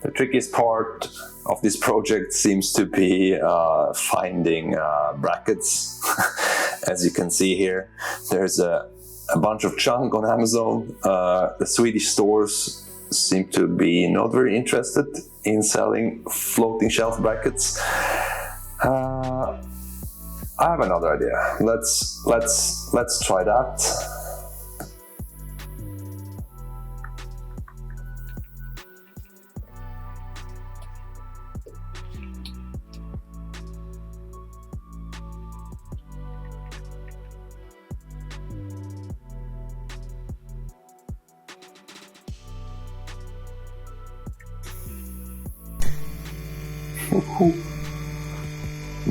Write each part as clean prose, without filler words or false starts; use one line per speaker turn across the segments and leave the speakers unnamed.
The trickiest part of this project seems to be finding brackets. As you can see here, there's a bunch of junk on Amazon. The Swedish stores seem to be not very interested in selling floating shelf brackets. I have another idea. Let's try that.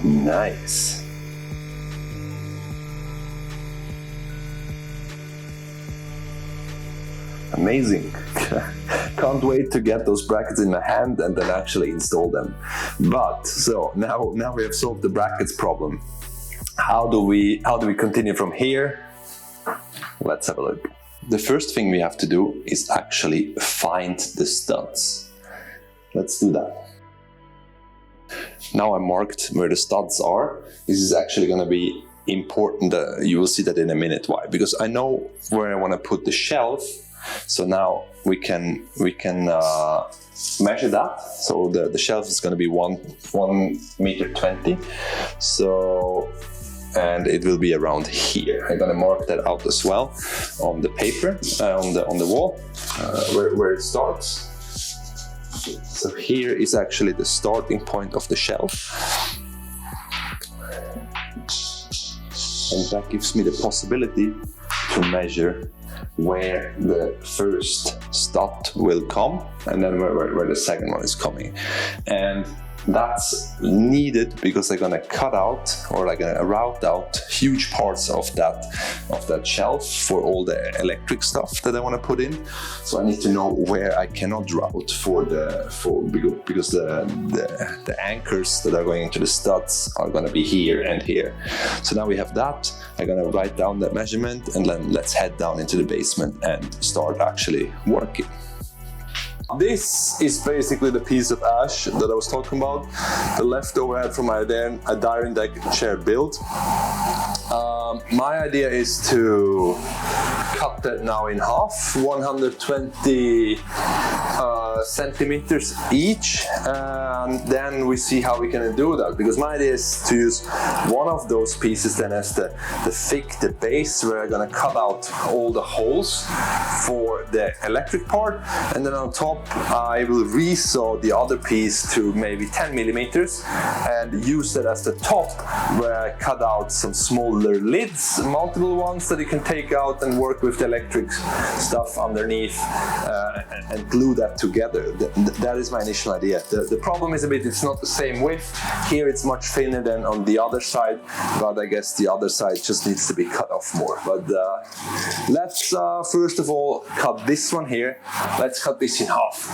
Nice. Amazing. Can't wait to get those brackets in my hand and then actually install them. But so now we have solved the brackets problem. How do we continue from here? Let's have a look. The first thing we have to do is actually find the studs. Let's do that. Now I marked where the studs are. This is actually going to be important. You will see that in a minute. Why? Because I know where I want to put the shelf. So now we can measure that. So the shelf is going to be 1.20 meters. So, and it will be around here. I'm going to mark that out as well on the paper, on the wall, where it starts. So here is actually the starting point of the shelf. And that gives me the possibility to measure where the first stud will come and then where the second one is coming. And that's needed because they're gonna cut out, or like route out huge parts of that shelf for all the electric stuff that I want to put in. So I need to know where I cannot route because the anchors that are going into the studs are gonna be here and here. So now we have that. I'm gonna write down that measurement and then let's head down into the basement and start actually working. This is basically the piece of ash that I was talking about, the leftover I had from my Iron deck chair build. My idea is to cut that now in half, 120 centimeters each, and then we see how we can do that, because my idea is to use one of those pieces then as the base, where I'm gonna cut out all the holes for the electric part, and then on top I will resaw the other piece to maybe 10 millimeters and use that as the top, where I cut out some smaller lids, multiple ones that you can take out and work with the electric stuff underneath and glue that together. That is my initial idea. The problem is it's not the same width. Here it's much thinner than on the other side, but I guess the other side just needs to be cut off more. But let's first of all cut this one here. Let's cut this in half.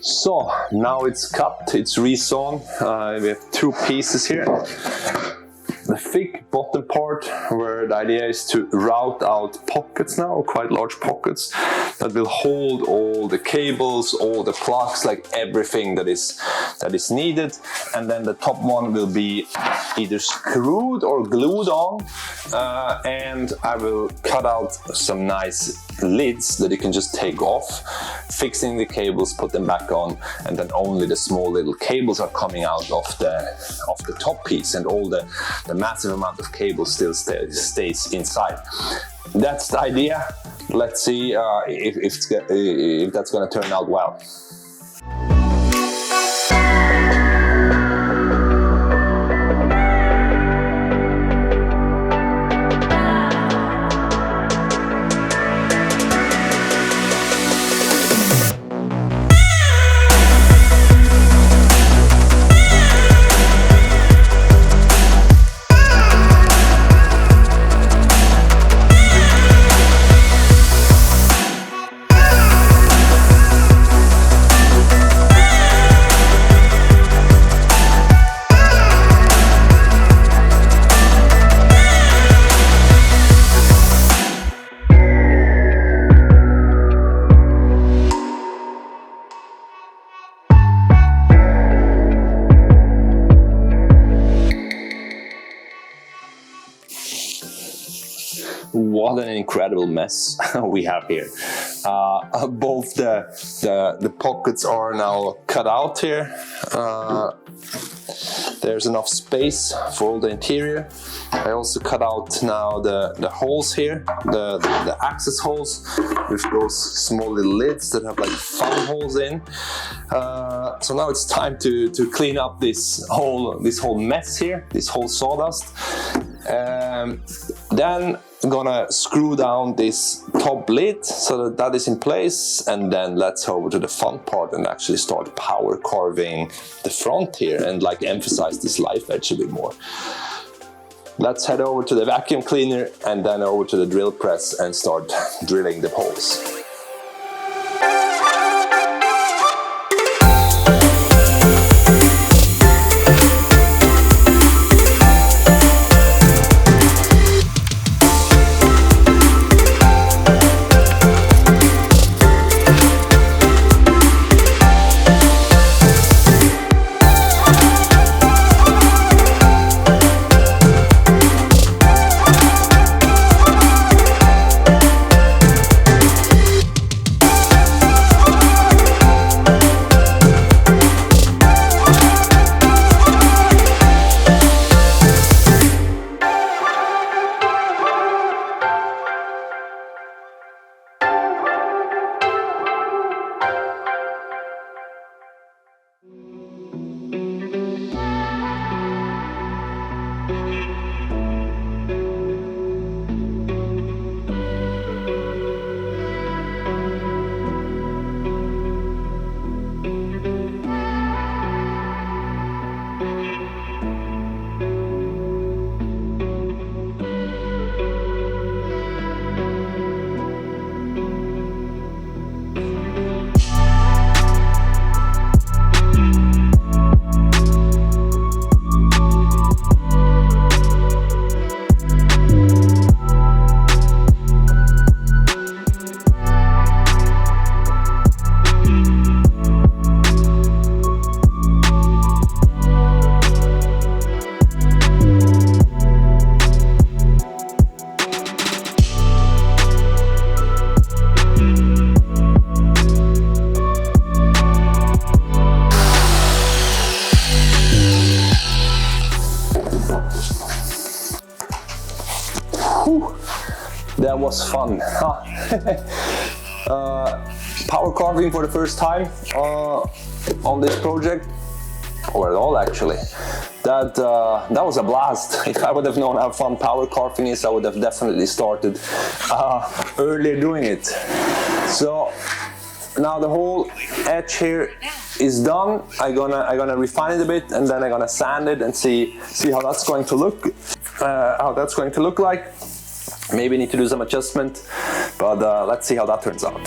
So now it's cut, it's resawn. We have two pieces here. The thick bottom part, where the idea is to route out pockets now, quite large pockets, that will hold all the cables, all the plugs, like everything that is needed. And then the top one will be either screwed or glued on, and I will cut out some nice lids that you can just take off, fixing the cables, put them back on, and then only the small little cables are coming out of the top piece, and all the massive amount of cable still stays inside. That's the idea. Let's see if that's going to turn out well. what an incredible mess we have here. Both the pockets are now cut out here. There's enough space for all the interior. I also cut out now the holes here, the access holes with those small little lids that have like fun holes in. So now it's time to clean up this whole mess here, this whole sawdust. Then I'm gonna screw down this top lid so that is in place, and then let's go over to the fun part and actually start power carving the front here and like emphasize this life edge a bit more. Let's head over to the vacuum cleaner and then over to the drill press and start drilling the holes. That was fun. Power carving for the first time on this project, or at all actually. That was a blast. If I would have known how fun power carving is, I would have definitely started earlier doing it. So now the whole edge here is done. I'm gonna refine it a bit, and then I'm gonna sand it and see how that's going to look. Like. Maybe need to do some adjustment, but let's see how that turns out.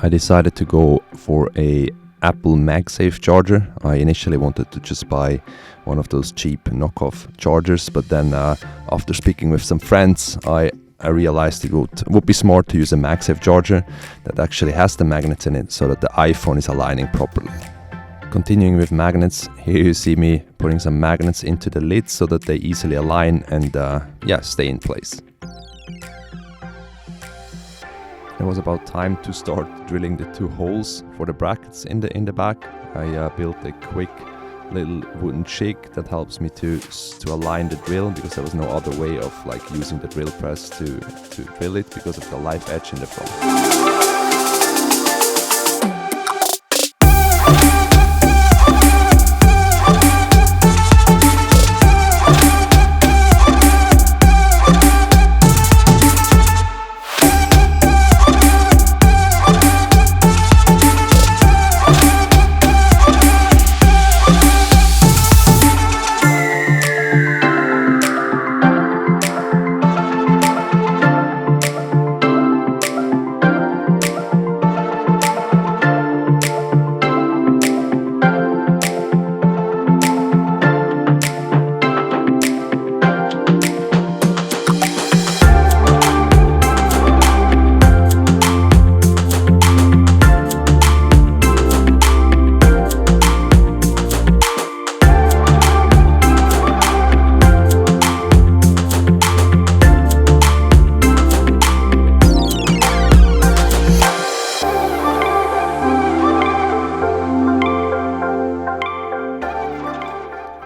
I decided to go for a Apple MagSafe charger. I initially wanted to just buy one of those cheap knockoff chargers, but then after speaking with some friends, I realized it would be smart to use a MagSafe charger that actually has the magnets in it so that the iPhone is aligning properly. Continuing with magnets, here you see me putting some magnets into the lids so that they easily align and stay in place. It was about time to start drilling the two holes for the brackets in the back. I built a quick little wooden jig that helps me to align the drill, because there was no other way of like using the drill press to drill it because of the live edge in the front.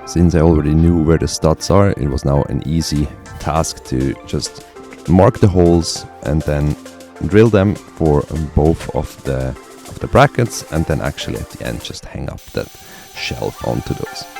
Since I already knew where the studs are, it was now an easy task to just mark the holes and then drill them for both of the brackets, and then actually at the end just hang up that shelf onto those.